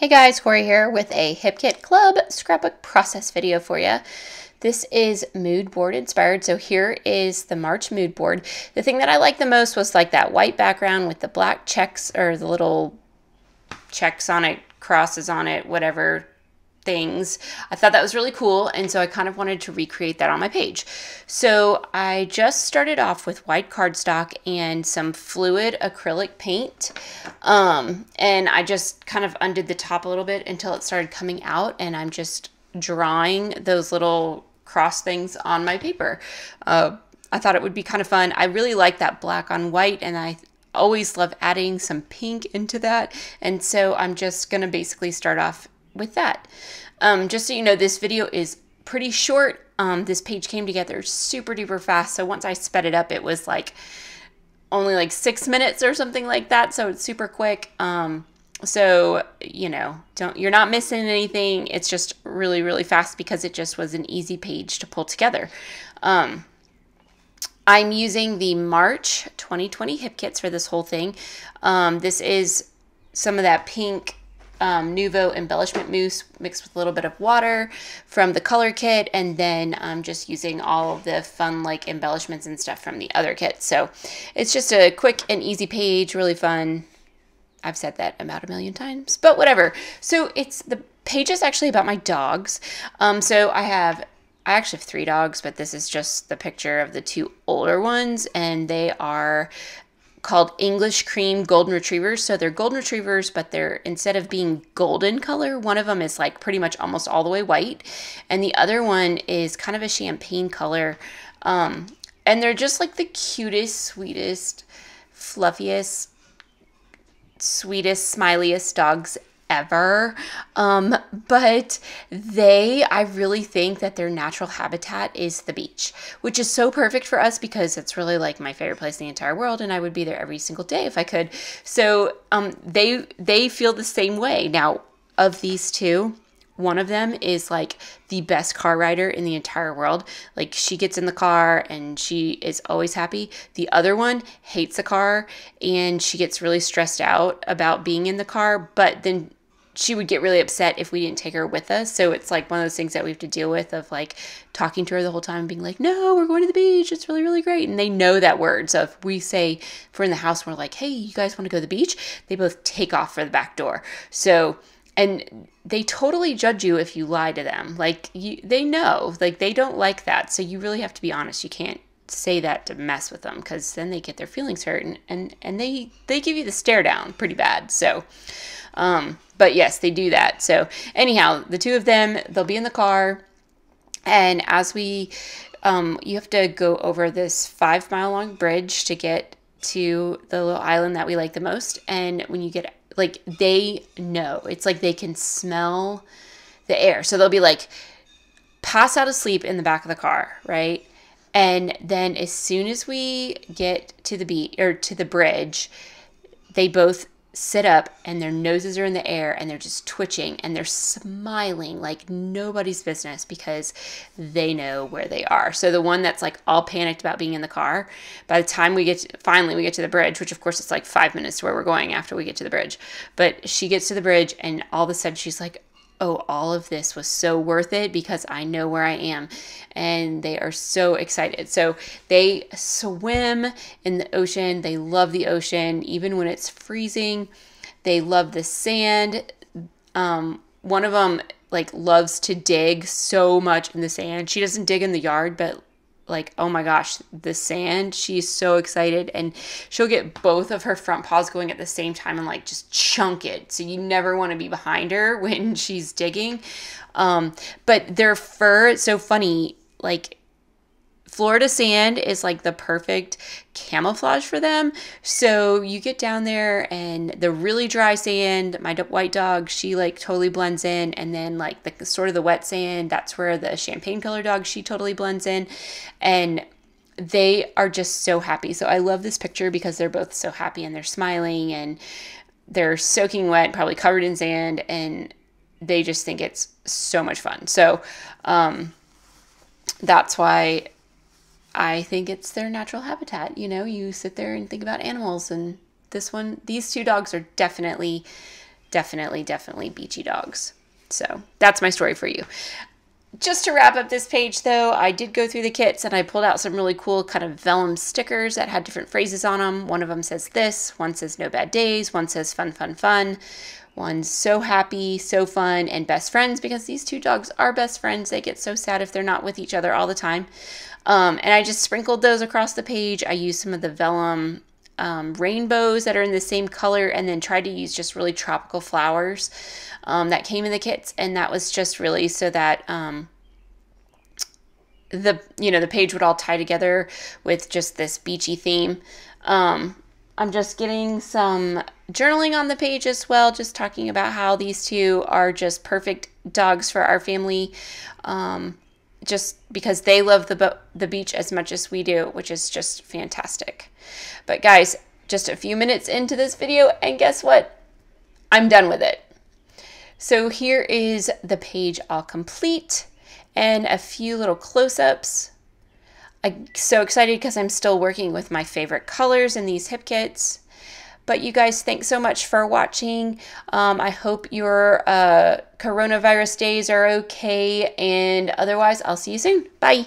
Hey guys, Corey here with a Hip Kit Club scrapbook process video for you. This is mood board inspired, so here is the March mood board. The thing that I liked the most was like that white background with the black checks or the little checks on it, crosses on it, whatever things. I thought that was really cool, and so I kind of wanted to recreate that on my page. So I just started off with white cardstock and some fluid acrylic paint, and I just kind of undid the top a little bit until it started coming out, and I'm just drawing those little cross things on my paper. I thought it would be kind of fun. I really like that black on white, and I always love adding some pink into that, and so I'm just gonna basically start off with that. Just so you know, this video is pretty short. This page came together super duper fast, so once I sped it up, it was like only like 6 minutes or something like that, so it's super quick. So you know, you're not missing anything. It's just really, really fast because it just was an easy page to pull together. I'm using the March 2020 Hip Kits for this whole thing. This is some of that pink Nuvo embellishment mousse mixed with a little bit of water from the color kit, and then I'm just using all of the fun like embellishments and stuff from the other kit. So it's just a quick and easy page, really fun. I've said that about 1,000,000 times, but whatever. So the page is actually about my dogs. So I actually have 3 dogs, but this is just the picture of the 2 older ones, and they are called English Cream Golden Retrievers. So they're Golden Retrievers, but they're, instead of being golden color, one of them is like pretty much almost all the way white, and the other one is kind of a champagne color. And they're just like the cutest, sweetest, fluffiest, sweetest, smiliest dogs ever. But I really think that their natural habitat is the beach, which is so perfect for us because it's really like my favorite place in the entire world, and I would be there every single day if I could. So they feel the same way. Now, of these 2, one of them is like the best car rider in the entire world. Like, she gets in the car and she is always happy. The other one hates the car and she gets really stressed out about being in the car, but then she would get really upset if we didn't take her with us. So it's like one of those things that we have to deal with, of like talking to her the whole time and being like, no, we're going to the beach. It's really, really great. And they know that word. So if we're in the house and we're like, hey, you guys want to go to the beach? They both take off for the back door. So, and they totally judge you if you lie to them. Like, they know, like, they don't like that. So you really have to be honest. You can't say that to mess with them, because then they get their feelings hurt, and they give you the stare down pretty bad. So, but yes, they do that. So anyhow, the 2 of them, they'll be in the car, and as you have to go over this 5-mile long bridge to get to the little island that we like the most. And when you get, like, they know, it's like they can smell the air. So they'll be like, pass out asleep in the back of the car, right? And then as soon as we get to the beach or to the bridge, they both sit up and their noses are in the air and they're just twitching and they're smiling like nobody's business because they know where they are. So the one that's like all panicked about being in the car, by the time finally we get to the bridge, which of course it's like 5 minutes to where we're going after we get to the bridge, but she gets to the bridge and all of a sudden she's like, oh, all of this was so worth it because I know where I am. And they are so excited. So they swim in the ocean. They love the ocean, even when it's freezing. They love the sand. One of them like loves to dig so much in the sand. She doesn't dig in the yard, but like, oh my gosh, the sand, she's so excited, and she'll get both of her front paws going at the same time and like just chunk it. So you never want to be behind her when she's digging. But their fur, it's so funny, like Florida sand is like the perfect camouflage for them. So you get down there and the really dry sand, my white dog, she like totally blends in. And then like the sort of the wet sand, that's where the champagne color dog, she totally blends in. And they are just so happy. So I love this picture because they're both so happy and they're smiling and they're soaking wet, probably covered in sand. And they just think it's so much fun. So that's why I think it's their natural habitat. You sit there and think about animals, and these 2 dogs are definitely definitely, definitely beachy dogs. So that's my story for you. Just to wrap up this page, though, I did go through the kits and I pulled out some really cool kind of vellum stickers that had different phrases on them. One of them says this, one says no bad days, one says fun, fun, fun. One's so happy, so fun, and best friends, because these two dogs are best friends. They get so sad if they're not with each other all the time. And I just sprinkled those across the page. I used some of the vellum rainbows that are in the same color, and then tried to use just really tropical flowers that came in the kits, and that was just really so that the page would all tie together with just this beachy theme. I'm just getting some journaling on the page as well, just talking about how these two are just perfect dogs for our family, just because they love the beach as much as we do, which is just fantastic. But guys, just a few minutes into this video, and guess what? I'm done with it. So here is the page all complete and a few little close-ups. I'm so excited because I'm still working with my favorite colors in these hip kits. But you guys, thanks so much for watching. I hope your coronavirus days are okay, and otherwise, I'll see you soon. Bye.